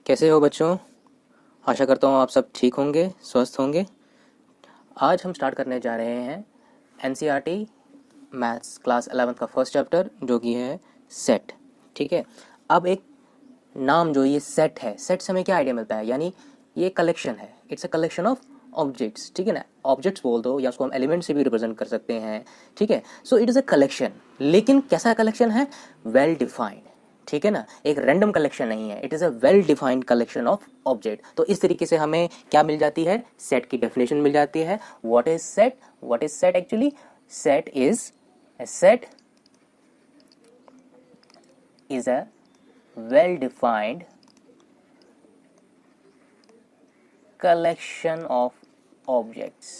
कैसे हो बच्चों। आशा करता हूँ आप सब ठीक होंगे, स्वस्थ होंगे। आज हम स्टार्ट करने जा रहे हैं एनसीईआरटी मैथ्स क्लास 11th का फर्स्ट चैप्टर जो कि है सेट। ठीक है। अब एक नाम जो ये सेट है, सेट से हमें क्या आइडिया मिलता है, यानी ये कलेक्शन है। It's a collection of objects. ठीक है ना, ऑब्जेक्ट्स बोल दो या उसको हम एलिमेंट से भी रिप्रेजेंट कर सकते हैं। ठीक है, so it is a collection, लेकिन कैसा कलेक्शन है, वेल डिफाइंड। ठीक है ना, एक रैंडम कलेक्शन नहीं है, it is a well defined collection of object. तो इस तरीके से हमें क्या मिल जाती है, सेट की डेफिनेशन मिल जाती है। What is set, what is set actually, set is a set is a well defined collection of objects।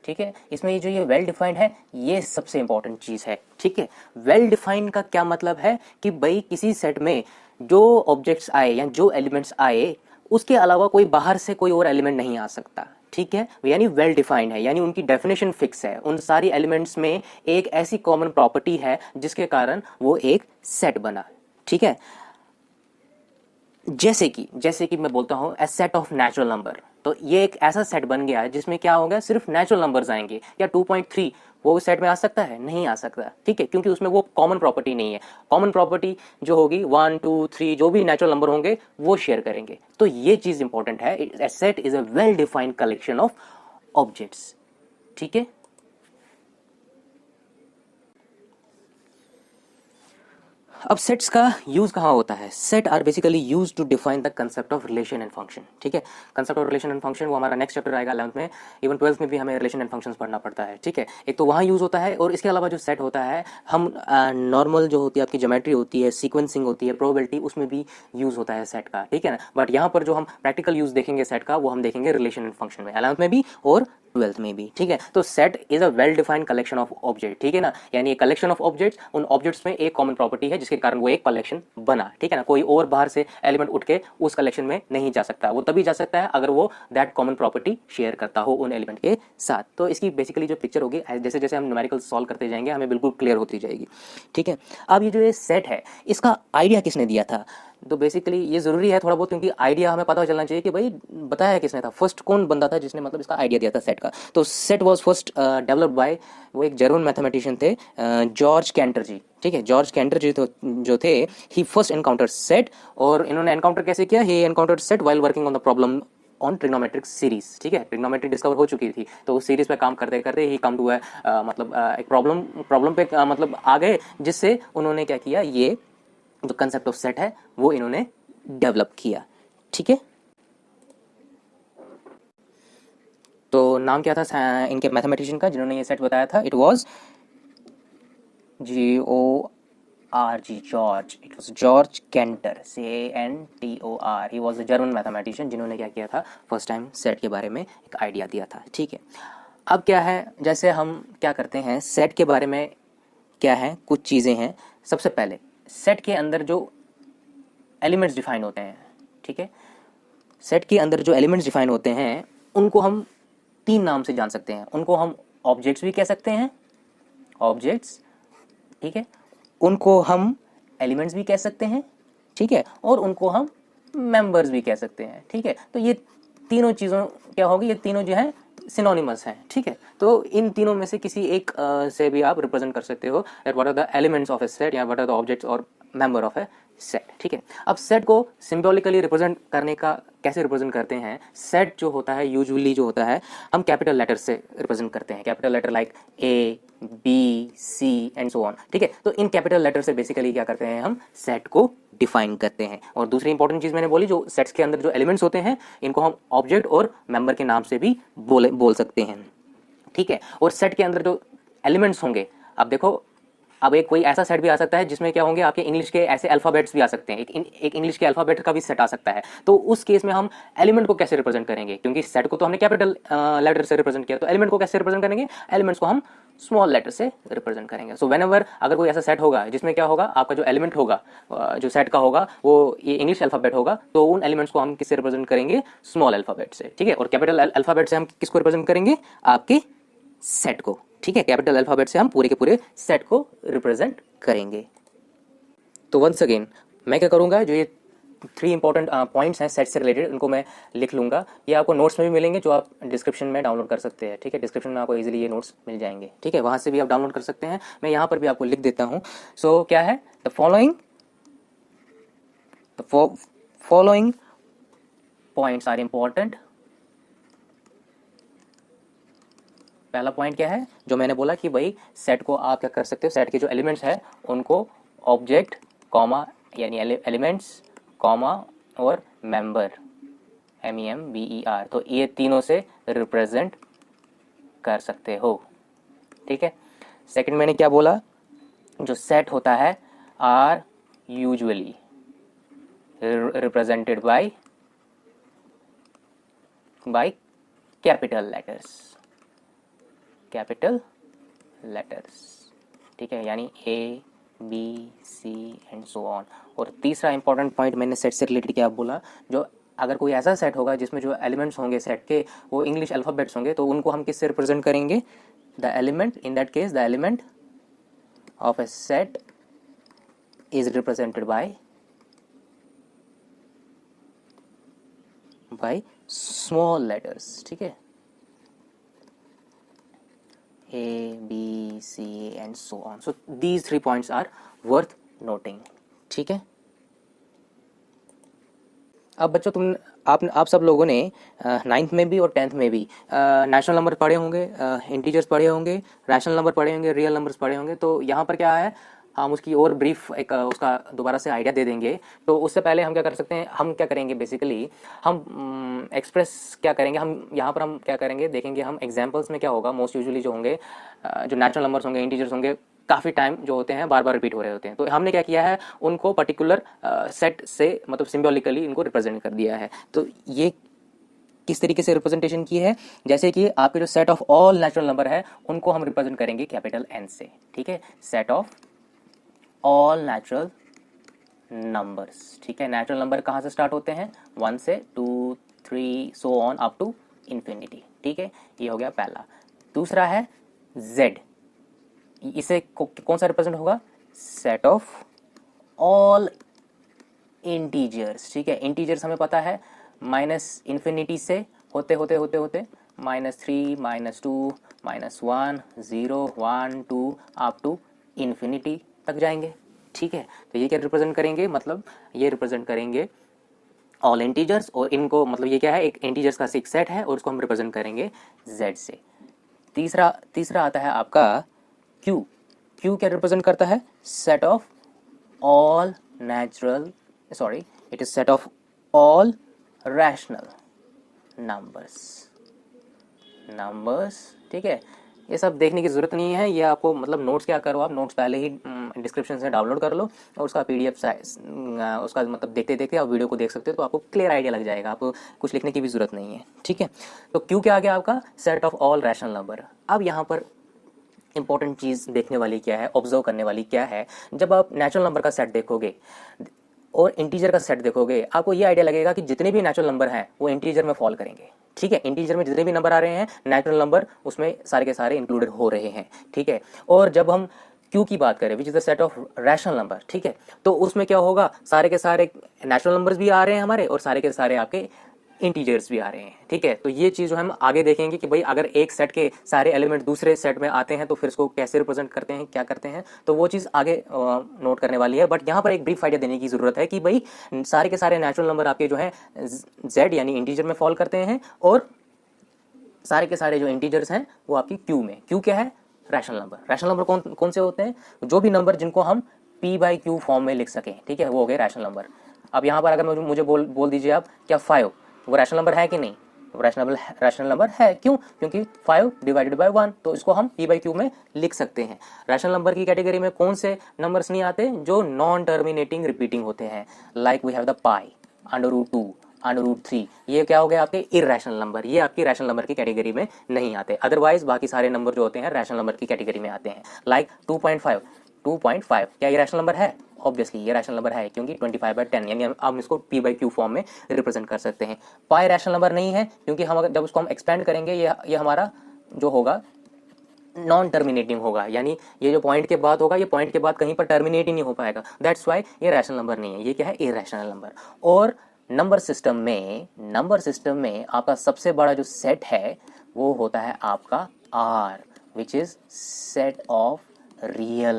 ठीक है, इसमें ये जो ये वेल डिफाइंड है ये सबसे इंपॉर्टेंट चीज है। ठीक है, वेल डिफाइंड का क्या मतलब है कि भाई किसी सेट में जो ऑब्जेक्ट्स आए या जो एलिमेंट्स आए उसके अलावा कोई बाहर से कोई और एलिमेंट नहीं आ सकता। ठीक है, यानी वेल डिफाइंड है, यानी उनकी डेफिनेशन फिक्स है। उन सारी एलिमेंट्स में एक ऐसी कॉमन प्रॉपर्टी है जिसके कारण वो एक सेट बना। ठीक है, जैसे कि मैं बोलता हूँ ए सेट ऑफ नेचुरल नंबर, तो ये एक ऐसा सेट बन गया है जिसमें क्या होगा, सिर्फ नेचुरल नंबर्स आएंगे। या 2.3 वो सेट में आ सकता है, नहीं आ सकता। ठीक है, क्योंकि उसमें वो कॉमन प्रॉपर्टी नहीं है। कॉमन प्रॉपर्टी जो होगी 1 2 3 जो भी नेचुरल नंबर होंगे वो शेयर करेंगे। तो ये चीज इंपॉर्टेंट है, a set is a well defined collection of objects. ठीक है, अब सेट्स का यूज कहाँ होता है, set are basically use to define the concept of relation and function. ठीक है, concept of relation and function वो हमारा नेक्स्ट चैप्टर आएगा 11th में। इवन 12th में भी हमें रिलेशन एंड फंक्शंस पढ़ना पड़ता है। ठीक है, एक तो वहाँ यूज होता है, और इसके अलावा जो सेट होता है हम नॉर्मल जो होती है आपकी ज्योमेट्री होती है, सीक्वेंसिंग होती है, प्रोबेबिलिटी, उसमें भी यूज होता है सेट का। ठीक है ना, बट यहाँ पर जो हम प्रैक्टिकल यूज देखेंगे सेट का वो हम देखेंगे रिलेशन एंड फंक्शन में, 11th में भी और 12th में भी। ठीक है, तो set is a well defined collection of object. ठीक है ना, यानी कलेक्शन ऑफ ऑब्जेक्ट्स, उन ऑब्जेक्ट्स में एक कॉमन प्रॉपर्टी है जिसके कारण वो एक कलेक्शन बना। ठीक है ना, कोई और बाहर से एलिमेंट उठ के उस कलेक्शन में नहीं जा सकता। वो तभी जा सकता है अगर वो दैट कॉमन प्रॉपर्टी शेयर करता हो उन एलिमेंट के साथ। तो इसकी बेसिकली जो पिक्चर होगी, जैसे जैसे हम न्यूमेरिकल सॉल्व करते जाएंगे हमें बिल्कुल क्लियर होती जाएगी। ठीक है, अब ये जो ये सेट है इसका आइडिया किसने दिया था, तो बेसिकली ये जरूरी है थोड़ा बहुत, क्योंकि आइडिया हमें पता चलना चाहिए कि भाई बताया किसने था, फर्स्ट कौन बंदा था जिसने मतलब इसका आइडिया दिया था सेट का। तो set was first developed by, वो एक जर्मन मैथमेटिशियन थे, जॉर्ज कैंटर जी। ठीक है, जॉर्ज कैंटर जी जो थे, ही फर्स्ट एनकाउंटर सेट। और इन्होंने एनकाउंटर कैसे किया, he encounter set while working on the problem on trigonometric series. ठीक है, ट्रिग्नोमेट्री डिस्कवर हो चुकी थी, तो उस सीरीज पे काम करते करते ही कम टू है मतलब एक प्रॉब्लम पे मतलब आ गए, जिससे उन्होंने क्या किया, ये जो कंसेप्ट ऑफ सेट है वो इन्होंने डेवलप किया। ठीक है, तो नाम क्या था इनके मैथमेटिशियन का जिन्होंने ये सेट बताया था, it was Georg, George, it was George canter, CANTOR। He was a German mathematician जिन्होंने क्या किया था, फर्स्ट टाइम सेट के बारे में एक आइडिया दिया था। ठीक है, अब क्या है, जैसे हम क्या करते हैं सेट के बारे में, क्या है कुछ चीज़ें हैं। सबसे पहले सेट के अंदर जो एलिमेंट्स डिफाइन होते हैं, ठीक है, सेट के अंदर जो एलिमेंट्स डिफाइन होते हैं उनको हम 3 नाम से जान सकते हैं। उनको हम ऑब्जेक्ट्स भी कह सकते हैं, ऑब्जेक्ट्स। ठीक है, उनको हम एलिमेंट्स भी कह सकते हैं। ठीक है, और उनको हम मेंबर्स भी कह सकते हैं। ठीक है, तो ये तीनों चीज़ों क्या होगी, ये तीनों जो है सिनोनिमस हैं। ठीक है, तो इन तीनों में से किसी एक से भी आप रिप्रेजेंट कर सकते हो that what are the elements of a set या व्हाट आर द ऑब्जेक्ट्स और मेंबर ऑफ ए सेट। ठीक है, अब सेट को सिंबॉलिकली रिप्रेजेंट करने का कैसे रिप्रेजेंट करते हैं, सेट जो होता है यूजुअली जो होता है हम कैपिटल लेटर से रिप्रेजेंट करते हैं, capital letter like A B C and so on. ठीक है, तो इन कैपिटल लेटर से बेसिकली क्या करते हैं, हम सेट को डिफाइन करते हैं। और दूसरी इंपॉर्टेंट चीज मैंने बोली, जो सेट्स के अंदर जो एलिमेंट्स होते हैं इनको हम ऑब्जेक्ट और मेंबर के नाम से भी बोल सकते हैं। ठीक है, और सेट के अंदर जो एलिमेंट्स होंगे, अब देखो, अब एक कोई ऐसा सेट भी आ सकता है जिसमें क्या होंगे, आपके इंग्लिश के ऐसे अल्फाबेट्स भी आ सकते हैं, एक इंग्लिश के अल्फाबेट का भी सेट आ सकता है। तो उस केस में हम एलिमेंट को कैसे रिप्रेजेंट करेंगे, क्योंकि सेट को तो हमने कैपिटल लेटर से रिप्रेजेंट किया, तो एलिमेंट को कैसे रिप्रेजेंट करेंगे, एलिमेंट्स को हम स्मॉल लेटर से रिप्रेजेंट करेंगे। सो व्हेनेवर अगर कोई ऐसा सेट होगा जिसमें क्या होगा, आपका जो एलिमेंट होगा जो सेट का होगा वो ये इंग्लिश अल्फाबेट होगा, तो उन एलिमेंट्स को हम किससे रिप्रेजेंट करेंगे, स्मॉल अल्फाबेट से। ठीक है, और कैपिटल अल्फाबेट से हम किसको रिप्रेजेंट करेंगे, आपके सेट को। ठीक है, कैपिटल अल्फाबेट से हम पूरे के पूरे सेट को रिप्रेजेंट करेंगे। तो वंस अगेन मैं क्या करूंगा, जो ये 3 इंपॉर्टेंट पॉइंट्स हैं सेट से रिलेटेड, उनको मैं लिख लूँगा। ये आपको नोट्स में भी मिलेंगे जो आप डिस्क्रिप्शन में डाउनलोड कर सकते हैं, ठीक है। डिस्क्रिप्शन में आपको इजीली ये नोट्स मिल जाएंगे, ठीक है, वहाँ से भी आप डाउनलोड कर सकते हैं। मैं यहाँ पर भी आपको लिख देता हूँ। सो क्या है, the following points are important. पहला पॉइंट क्या है, जो मैंने बोला कि भाई सेट को आप क्या कर सकते हो, सेट के जो एलिमेंट्स हैं उनको ऑब्जेक्ट कॉमा यानी एलिमेंट्स कॉमा और मेंबर MEMBER, तो ये तीनों से रिप्रेजेंट कर सकते हो, ठीक है। सेकंड मैंने क्या बोला, जो सेट होता है are usually represented by capital letters, ठीक है, यानी ABC एंड सो ऑन। और तीसरा इंपॉर्टेंट पॉइंट मैंने सेट से रिलेटेड क्या बोला, जो अगर कोई ऐसा सेट होगा जिसमें जो एलिमेंट्स होंगे सेट के वो इंग्लिश अल्फ़ाबेट्स होंगे, तो उनको हम किससे रिप्रेजेंट करेंगे, the element, in that case the element of a set is represented by small letters, ठीक है, ABC and so on. So these 3 points are worth noting, ठीक है। अब बच्चों आप सब लोगों ने 9th में भी और 10th में भी नेचुरल नंबर पढ़े होंगे, इंटीजर्स पढ़े होंगे, रैशनल नंबर पढ़े होंगे, रियल नंबर्स पढ़े होंगे। तो यहाँ पर क्या है, हम उसकी और ब्रीफ एक उसका दोबारा से आइडिया दे देंगे। तो उससे पहले हम क्या कर सकते हैं, हम क्या करेंगे बेसिकली, हम एक्सप्रेस क्या करेंगे, हम यहाँ पर हम क्या करेंगे देखेंगे, हम एग्जांपल्स में क्या होगा, मोस्ट यूजुअली जो होंगे जो नेचुरल नंबर्स होंगे, इंटीजर्स होंगे, काफ़ी टाइम जो होते हैं बार बार रिपीट हो रहे होते हैं। तो हमने क्या किया है, उनको पर्टिकुलर सेट से मतलब सिम्बॉलिकली इनको रिप्रेजेंट कर दिया है। तो ये किस तरीके से रिप्रेजेंटेशन की है, जैसे कि आपके जो set of all natural number है उनको हम रिप्रेजेंट करेंगे कैपिटल N से, ठीक है, set of all natural numbers, ठीक है। नेचुरल नंबर कहाँ से स्टार्ट होते हैं, 1 से 2 3 so on up to infinity, ठीक है, ये हो गया पहला। दूसरा है Z, इसे कौन सा रिप्रेजेंट होगा, सेट ऑफ ऑल इंटीजर्स, ठीक है। इंटीजर्स हमें पता है माइनस इन्फिनिटी से होते होते होते होते -3 -2 -1 0 1 2 अप टू इन्फिनिटी तक जाएंगे, ठीक है। तो ये क्या रिप्रेजेंट करेंगे, मतलब ये रिप्रेजेंट करेंगे ऑल इंटीजर्स, और इनको मतलब ये क्या है, एक इंटीजर्स का एक सेट है और उसको हम रिप्रेजेंट करेंगे Z से। तीसरा आता है आपका Q क्या रिप्रेजेंट करता है, set of all it is set of all rational numbers, ठीक है। ये सब देखने की ज़रूरत नहीं है, ये आपको मतलब नोट्स क्या करो, आप नोट्स पहले ही डिस्क्रिप्शन से डाउनलोड कर लो और उसका PDF साइज उसका मतलब देखते देखते आप वीडियो को देख सकते हो, तो आपको क्लियर आइडिया लग जाएगा, आपको कुछ लिखने की भी ज़रूरत नहीं है, ठीक है। तो क्यू क्या आ गया आपका, set of all rational number. अब यहाँ पर इंपॉर्टेंट चीज़ देखने वाली क्या है, ऑब्जर्व करने वाली क्या है, जब आप नेचुरल नंबर का सेट देखोगे और इंटीजर का सेट देखोगे, आपको ये आइडिया लगेगा कि जितने भी नेचुरल नंबर हैं वो इंटीजर में फॉल करेंगे, ठीक है। इंटीजर में जितने भी नंबर आ रहे हैं, नेचुरल नंबर उसमें सारे के सारे इंक्लूडेड हो रहे हैं, ठीक है। और जब हम क्यू की बात करें, which is the set of rational number, ठीक है, तो उसमें क्या होगा, सारे के सारे नेचुरल नंबर्स भी आ रहे हैं हमारे और सारे के सारे आपके इंटीजर्स भी आ रहे हैं, ठीक है। तो ये चीज़ हम आगे देखेंगे कि भाई अगर एक सेट के सारे एलिमेंट दूसरे सेट में आते हैं तो फिर इसको कैसे रिप्रेजेंट करते हैं, क्या करते हैं, तो वो चीज़ आगे नोट करने वाली है। बट यहाँ पर एक ब्रीफ आइडिया देने की ज़रूरत है कि भाई सारे के सारे नेचुरल नंबर आपके जो है Z यानी इंटीजर में फॉल करते हैं, और सारे के सारे जो इंटीजर्स हैं वो आपकी क्यू में। क्यू क्या है, रैशनल नंबर कौन से होते हैं, जो भी नंबर जिनको हम P/Q फॉर्म में लिख सकें, ठीक है, वो हो गए रैशनल नंबर। अब यहाँ पर अगर मुझे बोल दीजिए आप, क्या 5 वो रैशनल नंबर है कि नहीं, रैशनल नंबर है, क्यों, क्योंकि 5 डिवाइडेड बाय 1, तो इसको हम P/Q में लिख सकते हैं। रैशनल नंबर की कैटेगरी में कौन से नंबर्स नहीं आते, जो नॉन टर्मिनेटिंग रिपीटिंग होते हैं, लाइक वी हैव द पाई, √2, √3, ये क्या हो गए आपके इरैशनल नंबर, ये आपकी रैशनल नंबर की कैटेगरी में नहीं आते। अदरवाइज बाकी सारे नंबर जो होते हैं रैशनल नंबर की कैटेगरी में आते हैं, लाइक 2.5 क्या ये रैशनल नंबर है, ऑब्वियसली ये रैशनल नंबर है, क्योंकि 25/10 यानी हम इसको P/Q फॉर्म में रिप्रेजेंट कर सकते हैं। पाई रैशनल नंबर नहीं है, क्योंकि हम जब उसको हम एक्सपेंड करेंगे, ये हमारा जो होगा नॉन टर्मिनेटिंग होगा, यानी ये जो पॉइंट के बाद होगा, ये पॉइंट के बाद कहीं पर टर्मिनेट ही नहीं हो पाएगा, दैट्स वाई ये रैशनल नंबर नहीं है, ये क्या है, इरैशनल नंबर। और नंबर सिस्टम में आपका सबसे बड़ा जो सेट है वो होता है आपका R, which is set of real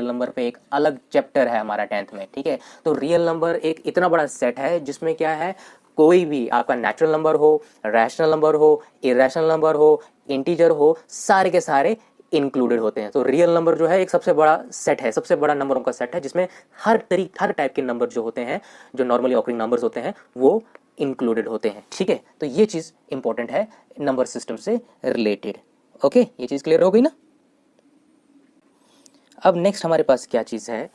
number पे एक अलग चैप्टर है हमारा 10th में, ठीक है। तो रियल नंबर एक इतना बड़ा सेट है जिसमें क्या है, कोई भी आपका नेचुरल नंबर हो, रैशनल नंबर हो, इरेशनल नंबर हो, इंटीजर हो, सारे के सारे इंक्लूडेड होते हैं। तो रियल नंबर जो है एक सबसे बड़ा सेट है, सबसे बड़ा नंबरों का सेट है जिसमें हर टाइप के नंबर जो होते हैं, जो नॉर्मली ऑकरिंग नंबर्स होते हैं, वो इंक्लूडेड होते हैं, ठीक है। तो ये चीज़ इंपॉर्टेंट है नंबर सिस्टम से रिलेटेड। ओके, ये चीज़ क्लियर हो गई ना। अब नेक्स्ट हमारे पास क्या चीज़ है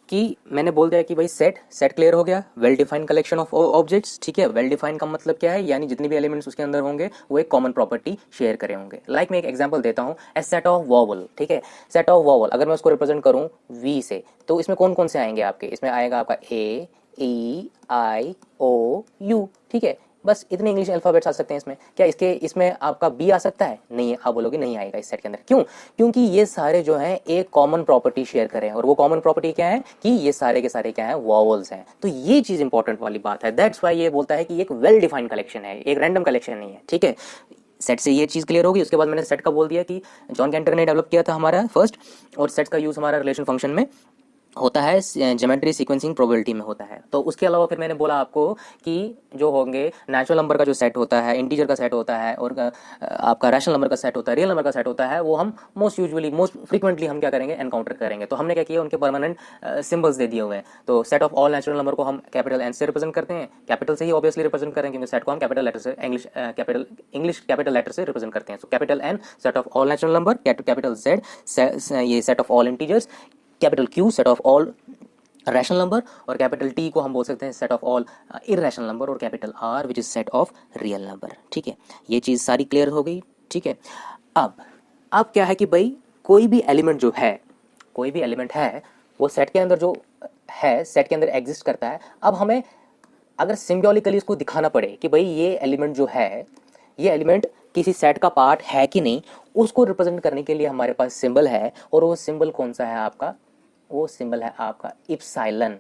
कि मैंने बोल दिया कि भाई सेट क्लियर हो गया, well defined collection of objects, ठीक है। वेल डिफाइंड का मतलब क्या है, यानी जितने भी एलिमेंट्स उसके अंदर होंगे वो एक कॉमन प्रॉपर्टी शेयर करे होंगे। लाइक मैं एक एग्जांपल देता हूँ, ए सेट ऑफ वॉवल, ठीक है। सेट ऑफ वॉवल अगर मैं उसको रिप्रेजेंट करूँ वी से, तो इसमें कौन कौन से आएंगे आपके, इसमें आएगा आपका ए, ई, आई, ओ, यू, ठीक है। बस इतने इंग्लिश अल्फाबेट्स आ सकते हैं इसमें। क्या इसमें आपका बी आ सकता है? नहीं है, आप बोलोगे नहीं आएगा इस सेट के अंदर। क्यों? क्योंकि ये सारे जो हैं एक कॉमन प्रॉपर्टी शेयर करें, और वो कॉमन प्रॉपर्टी क्या है कि ये सारे के सारे क्या है, वॉवल्स हैं। तो ये चीज इंपॉर्टेंट वाली बात है, दैट्स वाई ये बोलता है कि एक वेल डिफाइंड कलेक्शन है, एक रैंडम कलेक्शन नहीं है, ठीक है। सेट से ये चीज क्लियर होगी। उसके बाद मैंने सेट का बोल दिया कि जॉन कैंटर ने डेवलप किया था हमारा फर्स्ट, और सेट का यूज हमारा रिलेशन फंक्शन में होता है, ज्योमेट्री सीक्वेंसिंग प्रोबेबिलिटी में होता है। तो उसके अलावा फिर मैंने बोला आपको कि जो होंगे नेचुरल नंबर का जो सेट होता है, इंटीजर का सेट होता है, और आपका रैशनल नंबर का सेट होता है, रियल नंबर का सेट होता है, वो हम मोस्ट फ्रीक्वेंटली हम क्या करेंगे, एनकाउंटर करेंगे। तो हमने क्या किया, उनके परमानेंट सिंबल्स दे दिए हुए हैं। तो set of all natural number को हम कैपिटल एन से रिप्रेजेंट करते हैं, कैपिटल से ही ऑब्वियसली रिप्रेजेंट करेंगे क्योंकि सेट को हम कैपिटल लेटर से इंग्लिश कैपिटल लेटर से रिप्रेजेंट करते हैं। So capital N set of all natural number, capital Z ये set of all integers, capital Q set of all rational number, और कैपिटल टी को हम बोल सकते हैं set of all irrational number, और capital R which is set of real number, ठीक है। ये चीज़ सारी क्लियर हो गई, ठीक है। अब क्या है कि भाई कोई भी एलिमेंट है वो सेट के अंदर जो है, सेट के अंदर एग्जिस्ट करता है। अब हमें अगर सिम्बॉलिकली इसको दिखाना पड़े कि भाई ये एलिमेंट जो है, ये एलिमेंट किसी सेट का पार्ट है कि नहीं, उसको रिप्रेजेंट करने के लिए हमारे पास सिंबल है। और वो सिंबल कौन सा है आपका, वो सिंबल है आपका इप्सिलॉन,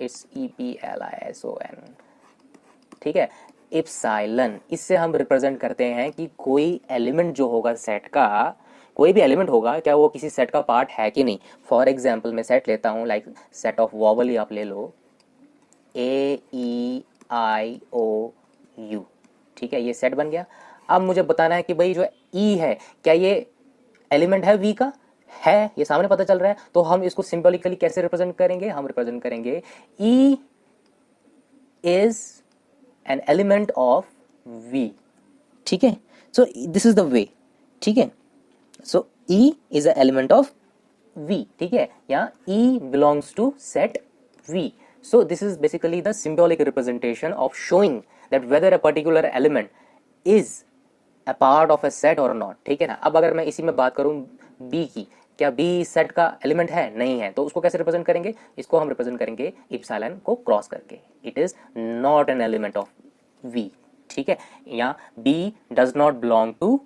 इट्स EPSILON, ठीक है, इप्सिलॉन। इससे हम रिप्रेजेंट करते हैं कि कोई एलिमेंट जो होगा सेट का, कोई भी एलिमेंट होगा, क्या वो किसी सेट का पार्ट है कि नहीं। फॉर एग्जाम्पल मैं सेट लेता हूँ, लाइक सेट ऑफ वॉवल ही आप ले लो, AEIOU, ठीक है, ये सेट बन गया। अब मुझे बताना है कि भाई जो ई है, क्या ये एलिमेंट है वी का, है, ये सामने पता चल रहा है। तो हम इसको सिंबॉलिकली कैसे रिप्रेजेंट करेंगे, हम रिप्रेजेंट करेंगे E is an element of V, ठीक है। So this is the way, ठीक है। So E is a element of V, ठीक है, या E belongs to set V. So this is basically the symbolic representation of showing that whether a particular element is a part of a set or not, ठीक है ना। अब अगर मैं इसी में बात करूं B की, क्या B सेट का एलिमेंट है? नहीं है। तो उसको कैसे रिप्रेजेंट करेंगे, इसको हम रिप्रेजेंट करेंगे इप्सिलॉन को क्रॉस करके, it is not an element of V, ठीक है, या B does not belong to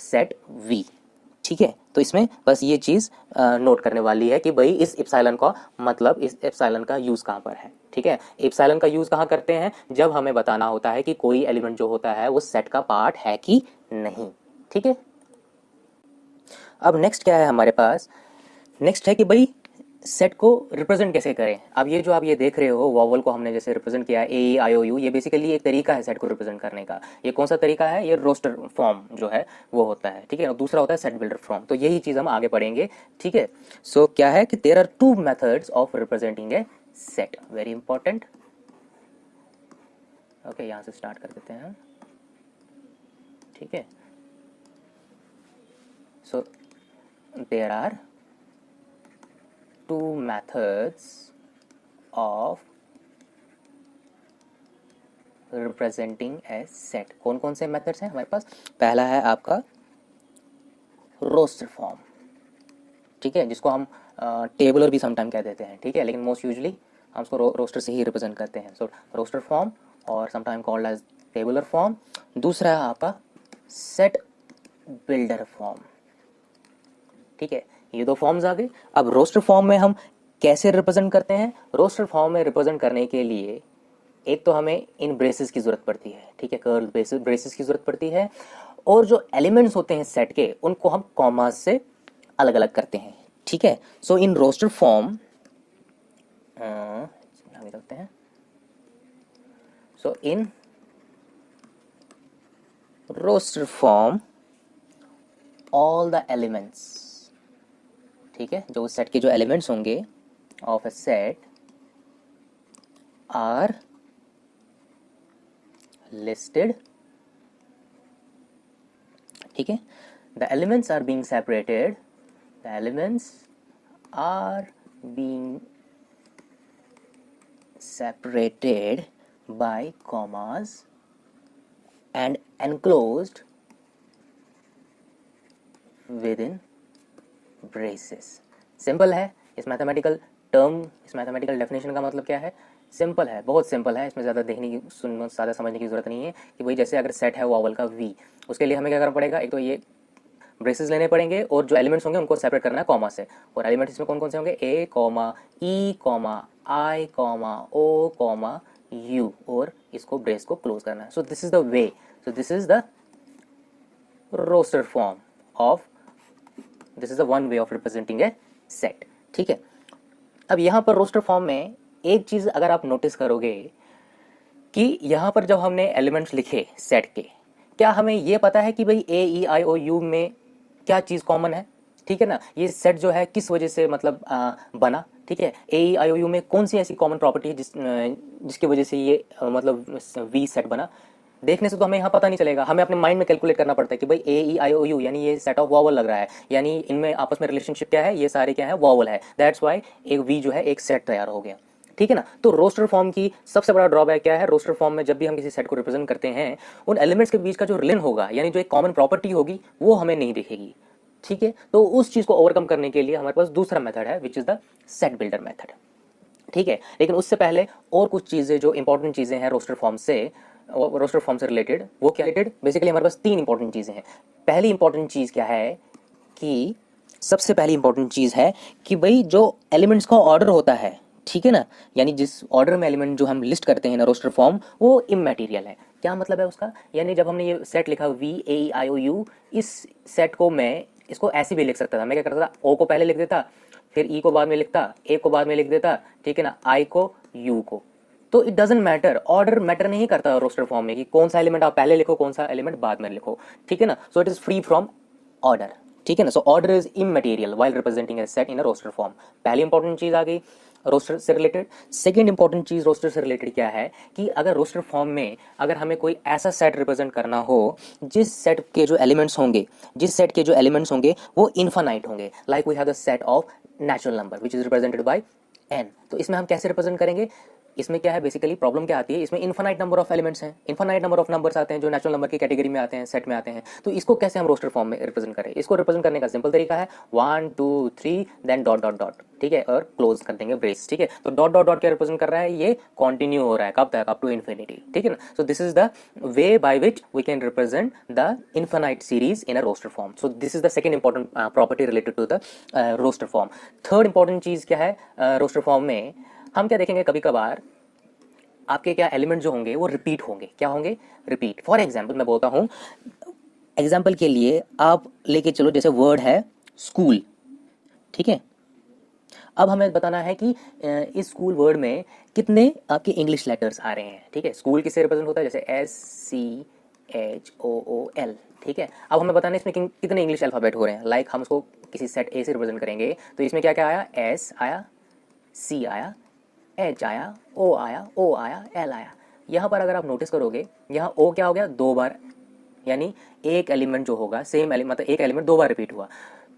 set V, ठीक है। तो इसमें बस ये चीज़ नोट करने वाली है कि भाई इस इप्सिलॉन का मतलब, इस इप्सिलॉन का यूज़ कहाँ पर है, ठीक है। इप्सिलॉन का यूज़ कहाँ करते हैं, जब हमें बताना होता है कि कोई एलिमेंट जो होता है वो सेट का पार्ट है कि नहीं, ठीक है। अब नेक्स्ट क्या है हमारे पास, नेक्स्ट है कि भाई सेट को रिप्रेजेंट कैसे करें। अब ये जो आप ये देख रहे हो, वॉवल को हमने जैसे रिप्रेजेंट किया AEIOU, ये बेसिकली एक तरीका है सेट को रिप्रेजेंट करने का। ये कौन सा तरीका है, ये रोस्टर फॉर्म जो है वो होता है, ठीक है। और दूसरा होता है सेट बिल्डर फॉर्म। तो यही चीज़ हम आगे पढ़ेंगे, ठीक है। सो क्या है कि there are 2 methods of representing a set, very important. Okay, यहाँ से स्टार्ट कर देते हैं, ठीक है। So there are 2 methods of representing a set। कौन कौन से मेथड्स हैं हमारे पास, पहला है आपका रोस्टर फॉर्म, ठीक है, जिसको हम टेबुलर भी समटाइम कह देते हैं, ठीक है, लेकिन मोस्ट यूजली हम उसको रोस्टर से ही रिप्रेजेंट करते हैं। सो रोस्टर फॉर्म, और sometime called as tabular form. दूसरा है आपका सेट बिल्डर फॉर्म, ठीक है, ये दो फॉर्म्स आ गए। अब रोस्टर फॉर्म में हम कैसे रिप्रेजेंट करते हैं? रोस्टर फॉर्म में रिप्रेजेंट करने के लिए एक तो हमें इन ब्रेसेस की जरूरत पड़ती है, ठीक है, कर्ल ब्रेसेस की जरूरत पड़ती है, और जो एलिमेंट्स होते हैं सेट के उनको हम कॉमा से अलग अलग करते हैं, ठीक है। सो इन रोस्टर फॉर्म करते हैं, so in roster form all the elements, ठीक है, जो सेट के जो एलिमेंट्स होंगे of a set are listed, ठीक है, the elements are being separated, the elements are being separated by commas and enclosed within braces। Simple है इस मैथमेटिकल टर्म, इस मैथमेटिकल डेफिनेशन का मतलब क्या है? सिंपल है, बहुत सिंपल है, इसमें ज़्यादा देखने की ज़्यादा समझने की ज़रूरत नहीं है कि भाई जैसे अगर सेट है वॉवल का वी, उसके लिए हमें क्या करना पड़ेगा? एक तो ये ब्रेसेस लेने पड़ेंगे और जो एलिमेंट्स होंगे उनको सेपरेट करना है कॉमा से, और एलिमेंट्स इसमें कौन कौन से होंगे? A comma E comma I comma O comma U, और इसको ब्रेस को क्लोज करना है। So this is the way, so this is the roster form of, this is the one way of representing a set, ठीक है। अब यहाँ पर रोस्टर फॉर्म में एक चीज अगर आप नोटिस करोगे कि यहाँ पर जब हमने एलिमेंट्स लिखे सेट के, क्या हमें ये पता है कि भाई ए ई आई ओ यू में क्या चीज़ कॉमन है? ठीक है ना, ये सेट जो है किस वजह से मतलब बना, ठीक है, ए ई आई ओ यू में कौन सी ऐसी कॉमन प्रॉपर्टी है जिसकी वजह से ये मतलब वी सेट बना? देखने से तो हमें यहाँ पता नहीं चलेगा, हमें अपने माइंड में कैलकुलेट करना पड़ता है कि भाई ए ई आई ओ यू यानी ये सेट ऑफ वॉवल लग रहा है, यानी इनमें आपस में रिलेशनशिप क्या है? ये सारे क्या है? वॉवल है, दैट्स वाई एक वी जो है एक सेट तैयार हो गया, ठीक है ना। तो रोस्टर फॉर्म की सबसे बड़ा ड्रॉबैक क्या है? रोस्टर फॉर्म में जब भी हम किसी सेट को रिप्रेजेंट करते हैं, उन एलिमेंट्स के बीच का जो रिलेशन होगा, यानी जो एक कॉमन प्रॉपर्टी होगी, वो हमें नहीं दिखेगी, ठीक है। तो उस चीज को ओवरकम करने के लिए हमारे पास दूसरा मेथड है, which is the set builder method, ठीक है। लेकिन उससे पहले और कुछ चीजें जो इंपॉर्टेंट चीजें हैं रोस्टर फॉर्म से रिलेटेड, वो क्या रिलेटेड? बेसिकली हमारे पास तीन इंपॉर्टेंट चीजें हैं। पहली इंपॉर्टेंट चीज क्या है कि सबसे पहली इंपॉर्टेंट चीज है कि भाई जो एलिमेंट्स का ऑर्डर होता है, ठीक है ना, यानी जिस ऑर्डर में एलिमेंट जो हम लिस्ट करते हैं ना रोस्टर फॉर्म, वो इमैटेरियल है। क्या मतलब है उसका? यानी जब हमने ये सेट लिखा V A I O U, इस सेट को मैं इसको ऐसे भी लिख सकता था। मैं क्या करता था? ओ को पहले लिख देता, फिर ई को बाद में लिखता, ए को बाद में लिख देता, ठीक है ना, आई को, यू को। तो it doesn't matter, order matter नहीं करता रोस्टर फॉर्म में कि कौन सा एलिमेंट आप पहले लिखो, कौन सा एलिमेंट बाद में लिखो, ठीक है ना। So it is free from order, ठीक है ना। So order is immaterial while representing a set in a roster form. पहली इंपॉर्टेंट चीज आ गई रोस्टर से रिलेटेड। सेकंड इंपॉर्टेंट चीज रोस्टर से रिलेटेड क्या है कि अगर रोस्टर फॉर्म में अगर हमें कोई ऐसा सेट रिप्रेजेंट करना हो जिस सेट के जो एलिमेंट्स होंगे वो इनफाइनाइट होंगे, like we have the set of natural number which is represented by N. तो इसमें हम कैसे रिप्रेजेंट करेंगे? इसमें क्या है बेसिकली प्रॉब्लम क्या आती है? इसमें इनफाइनाइट नंबर ऑफ एलिमेंट्स हैं, इनफाइनाइट नंबर ऑफ नंबर्स आते हैं जो नेचुरल नंबर की कैटेगरी में आते हैं, सेट में आते हैं। तो इसको कैसे हम रोस्टर फॉर्म में रिप्रेजेंट करें? इसको रिप्रेजेंट करने का सिंपल तरीका है 1 2 3 देन डॉट डॉट डॉट, ठीक है, और क्लोज कर देंगे ब्रेस, ठीक है। तो डॉट डॉट डॉट क्या रिप्रेजेंट कर रहा है? ये कंटिन्यू हो रहा है, कब तक? अप टू इन्फिनिटी, ठीक है ना। So this is the way by which we can represent the infinite series in a roster form. So this is the second important property related to the roster form. Third important चीज क्या है roster form में? हम क्या देखेंगे, कभी कभार आपके क्या एलिमेंट जो होंगे वो रिपीट होंगे। क्या होंगे? रिपीट। फॉर एग्जाम्पल मैं बोलता हूँ, एग्जाम्पल के लिए आप लेके चलो, जैसे वर्ड है स्कूल, ठीक है। अब हमें बताना है कि इस स्कूल वर्ड में कितने आपके इंग्लिश लेटर्स आ रहे हैं, ठीक है। स्कूल किससे रिप्रेजेंट होता है? जैसे SCHOOL, ठीक है। अब हमें बताना है इसमें कितने इंग्लिश अल्फाबेट हो रहे हैं। लाइक हम उसको किसी सेट ए से रिप्रेजेंट करेंगे, तो इसमें क्या क्या आया? S आया, C आया, H आया, O आया, O आया, L आया। यहाँ पर अगर आप नोटिस करोगे, यहाँ O क्या हो गया? 2 बार, यानी एक एलिमेंट जो होगा सेम एलिमेंट, मतलब एक एलिमेंट 2 बार रिपीट हुआ।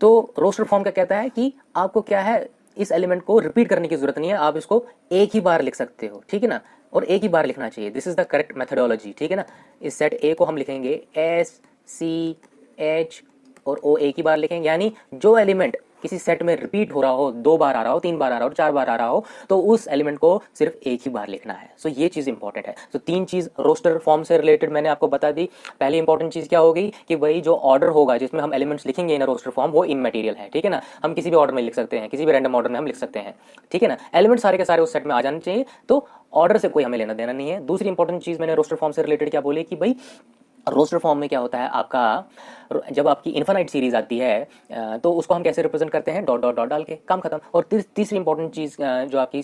तो रोस्टर फॉर्म क्या कहता है कि आपको क्या है, इस एलिमेंट को रिपीट करने की जरूरत नहीं है, आप इसको एक ही बार लिख सकते हो, ठीक है ना, और एक ही बार लिखना चाहिए। This is the correct methodology, ठीक है ना। इस सेट ए को हम लिखेंगे SCH और O एक ही बार लिखेंगे, यानी जो एलिमेंट किसी सेट में रिपीट हो रहा हो, 2 बार आ रहा हो, 3 बार आ रहा हो, 4 बार आ रहा हो, तो उस एलिमेंट को सिर्फ एक ही बार लिखना है। सो ये चीज़ इंपॉर्टेंट है। तो 3 चीज़ रोस्टर फॉर्म से रिलेटेड मैंने आपको बता दी। पहली इंपॉर्टेंट चीज़ क्या होगी कि वही जो ऑर्डर होगा जिसमें हम एलिमेंट्स लिखेंगे इन रोस्टर फॉर्म, वो इमैटेरियल है, ठीक है ना। हम किसी भी ऑर्डर में लिख सकते हैं, किसी भी रैंडम ऑर्डर में हम लिख सकते हैं, ठीक है ना। एलिमेंट सारे के सारे उस सेट में आ जाने चाहिए, तो ऑर्डर से कोई हमें लेना देना नहीं है। दूसरी इंपॉर्टेंट चीज़ मैंने रोस्टर फॉर्म से रिलेटेड क्या बोली कि भाई रोस्टर फॉर्म में क्या होता है आपका, जब आपकी इन्फिनाइट सीरीज आती है तो उसको हम कैसे रिप्रेजेंट करते हैं, डॉट डॉट डॉट डाल के, काम खत्म। और तीसरी इंपॉर्टेंट चीज़ जो आपकी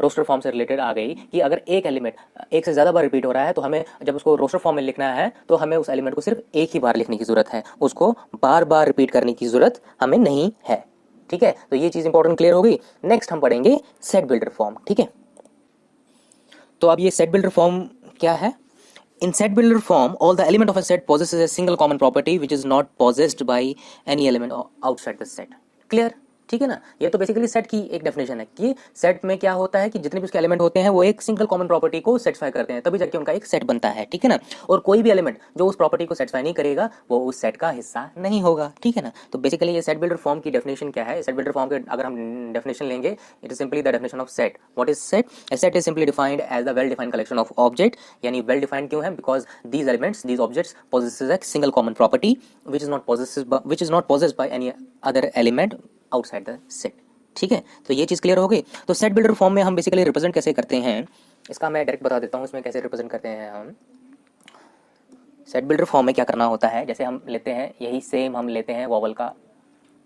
रोस्टर फॉर्म से रिलेटेड आ गई कि अगर एक एलिमेंट एक से ज़्यादा बार रिपीट हो रहा है तो हमें जब उसको रोस्टर फॉर्म में लिखना है तो हमें उस एलिमेंट को सिर्फ एक ही बार लिखने की ज़रूरत है, उसको बार बार रिपीट करने की ज़रूरत हमें नहीं है, ठीक है। तो ये चीज़ इंपॉर्टेंट क्लियर होगी। नेक्स्ट हम पढ़ेंगे सेट बिल्डर फॉर्म, ठीक है। तो अब ये सेट बिल्डर फॉर्म क्या है? In set builder form, all the element of a set possesses a single common property which is not possessed by any element outside the set. Clear? ठीक है ना। ये तो बेसिकली सेट की एक definition है कि सेट में क्या होता है कि जितने भी उसके एलिमेंट होते हैं वो एक सिंगल कॉमन प्रॉपर्टी को सेटिस्फाई करते हैं, तभी जाके उनका एक सेट बनता है, ठीक है ना। और कोई भी एलिमेंट जो उस प्रॉपर्टी को सेटिस्फाई नहीं करेगा वो उस सेट का हिस्सा नहीं होगा, ठीक है ना। तो बेसिकली ये सेट बिल्डर फॉर्म की डेफिनेशन क्या है? सेट बिल्डर फॉर्म के अगर हम डेफिनेशन लेंगे, it is simply the definition of set. What is set? A set is simply defined as the well defined collection of object. यानी well defined क्यों है? Because these elements, these objects possesses a single common property which is not possessed by any other element outside the set, ठीक है। तो ये चीज़ clear हो गई। तो सेट बिल्डर फॉर्म में हम बेसिकली रिप्रेजेंट कैसे करते हैं, इसका मैं डायरेक्ट बता देता हूँ। इसमें कैसे रिप्रेजेंट करते हैं हम सेट बिल्डर फॉर्म में क्या करना होता है, जैसे हम लेते हैं यही सेम हम लेते हैं वॉवल का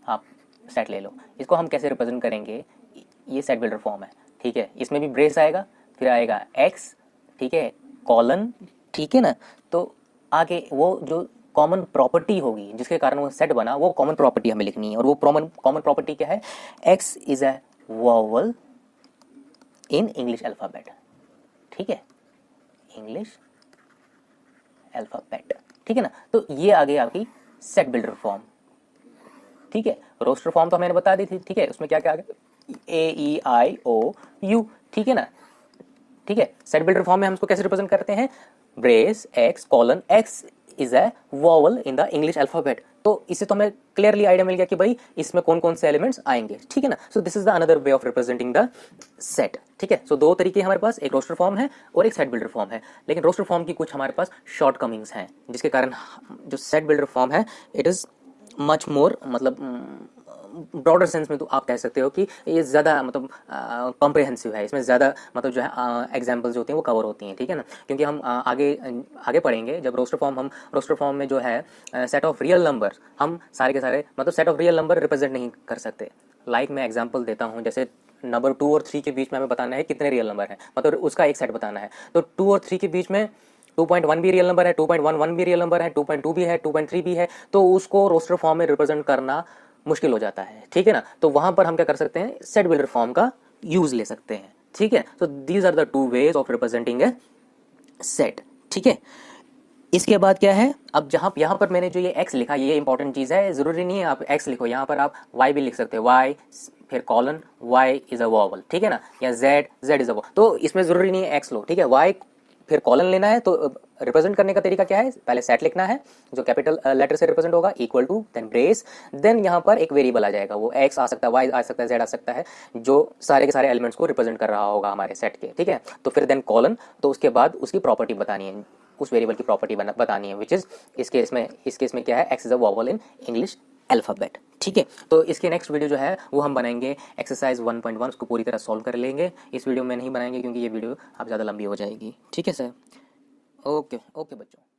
आप सेट ले लो, इसको हम कैसे रिप्रेजेंट करेंगे, ये सेट बिल्डर फॉर्म है, ठीक है। इसमें भी ब्रेस आएगा, फिर आएगा एक्स, ठीक है, कॉलन, ठीक है ना। तो आगे वो जो कॉमन प्रॉपर्टी होगी जिसके कारण वो सेट बना, वो कॉमन प्रॉपर्टी हमें लिखनी है। और वो कॉमन प्रॉपर्टी क्या है? X is a vowel in English alphabet, ठीक है, इंग्लिश अल्फाबेट, ठीक है ना। तो ये आ गई आपकी सेट बिल्डर फॉर्म, ठीक है। रोस्टर फॉर्म तो मैंने बता दी थी, ठीक है। उसमें क्या क्या आ गया? AEIOU, ठीक है ना, ठीक है। सेट बिल्डर फॉर्म में हम इसको कैसे रिप्रेजेंट करते हैं? Brace x colon x is a vowel in the English alphabet. तो इससे तो हमें क्लियरली आइडिया मिल गया कि भाई इसमें कौन कौन से एलिमेंट्स आएंगे, ठीक है ना। So this is the another way of representing the set, ठीक है। सो दो तरीके हमारे पास, एक रोस्टर फॉर्म है और एक सेट बिल्डर फॉर्म है। लेकिन रोस्टर फॉर्म की कुछ हमारे पास शॉर्ट कमिंग्स हैं जिसके कारण जो सेट बिल्डर फॉर्म है इट इज मच मोर, मतलब ब्रॉडर सेंस में तो आप कह सकते हो कि ये ज़्यादा मतलब कॉम्प्रिहेंसिव है, इसमें ज़्यादा मतलब जो है एग्जांपल्स जो होती हैं वो कवर होती हैं, ठीक है ना। क्योंकि हम आगे पढ़ेंगे जब रोस्टर फॉर्म में जो है सेट ऑफ रियल नंबर, हम सारे के सारे मतलब set of real number represent नहीं कर सकते। लाइक मैं एग्जाम्पल देता हूँ, जैसे नंबर 2 और 3 के बीच में हमें बताना है कितने रियल नंबर हैं, मतलब उसका एक सेट बताना है। तो 2 और 3 के बीच में 2.1 भी रियल नंबर है, 2.11 भी रियल नंबर है, 2.2 भी है, 2.3 भी है, तो उसको रोस्टर फॉर्म में रिप्रेजेंट करना मुश्किल हो जाता है, ठीक है ना। तो वहां पर हम क्या कर सकते हैं? सेट बिल्डर फॉर्म का यूज ले सकते हैं, ठीक है। तो these are the two ways of representing a set, ठीक है। इसके बाद क्या है? अब जहां यहाँ पर मैंने जो ये x लिखा, ये इंपॉर्टेंट चीज है, जरूरी नहीं है आप x लिखो, यहाँ पर आप y भी लिख सकते हो, y फिर colon y is a vowel, ठीक है ना, या z इज अ वॉवल। तो इसमें जरूरी नहीं है x लो, ठीक है। y फिर कॉलन लेना है, तो रिप्रेजेंट करने का तरीका क्या है? पहले सेट लिखना है जो कैपिटल लेटर से रिप्रेजेंट होगा, equal to, then brace, then यहाँ पर एक वेरिएबल आ जाएगा, वो x आ सकता है, y आ सकता है, z आ सकता है, जो सारे के सारे एलिमेंट्स को रिप्रेजेंट कर रहा होगा हमारे सेट के, ठीक है। तो फिर देन कॉलन, तो उसके बाद उसकी प्रॉपर्टी बतानी है, उस वेरिएबल की प्रॉपर्टी बतानी है, विच इज इस केस में क्या है? x is a vowel in English alphabet, ठीक है। तो इसके नेक्स्ट वीडियो जो है वो हम बनाएंगे एक्सरसाइज 1.1, उसको पूरी तरह सॉल्व कर लेंगे। इस वीडियो में नहीं बनाएंगे क्योंकि ये वीडियो आप ज़्यादा लंबी हो जाएगी, ठीक है सर। ओके ओके बच्चों।